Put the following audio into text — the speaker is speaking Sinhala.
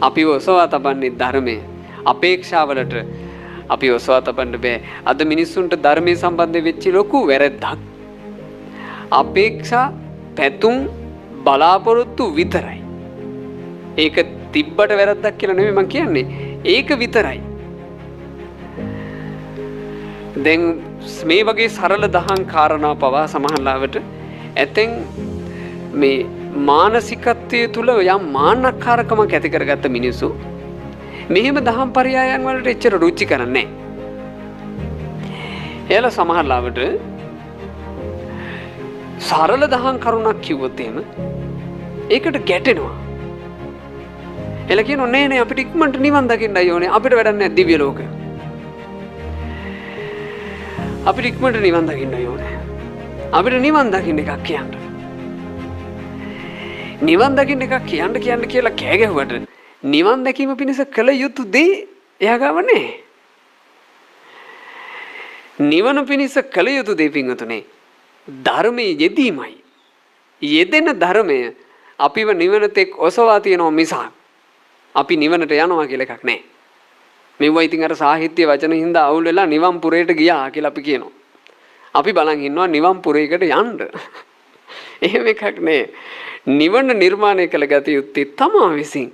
අපි ඔසවා තබන්නේ ධර්මය. අපේක්ෂාවලට අපි ඔසවා තබන්න බෑ. අද මිනිස්සුන්ට ධර්මයේ සම්බන්ධ වෙච්ච ලොකු වැරද්දක්. අපේක්ෂා පැතුම් බලාපොරොත්තු විතරයි. ඒක තිබ්බට වැරද්දක් කියලා නෙමෙයි මම කියන්නේ. ඒක විතරයි. දැන් මේ වගේ සරල දහම් කාරණා පවා සමහරවිට ඇතෙන් මේ මානසිකත්වයේ තුල යම් මාන්නකාරකමක් ඇති කරගත්ත මිනිස්සු මෙහෙම දහම් පරයයන් වලට එච්චර රුචි කරන්නේ නැහැ. එයාලා සමහරවිට සරල දහම් කරුණක් කිව්වොත් එහෙම ඒකට ගැටෙනවා. එලා කියනවා නෑ නෑ අපිට ඉක්මනට නිවන් දකින්නයි ඕනේ. අපිට වැඩක් නෑ දිව්‍ය ලෝක. අපිට ඉක්මනට නිවන් දකින්නයි ඕනේ. අපිට නිවන් දකින්න එකක් කියන්න. නිවන් දකින්න එකක් කියන්න කියලා කෑ ගැහුවට නිවන් දැකීම පිණිස කළ යුතු දේ එයා ගාව නැහැ. නිවන පිණිස කළ යුතු දේ පින්වතුනි ධර්මයේ යෙදීමයි. යෙදෙන ධර්මය අපිව නිවනට එක් ඔසවා තියනවා මිසක් අපි නිවනට යනවා කියලා එකක් නැහැ. මෙවුවා ඉතින් අර සාහිත්‍ය වචන හින්දා අවුල් වෙලා නිවන් පුරේට ගියා කියලා අපි කියනවා. අපි බලන් ඉන්නවා නිවන් පුරේකට යන්න. එහෙම එකක් නෑ. නිවන නිර්මාණය කළ ගත යුත්තේ තමා විසින්.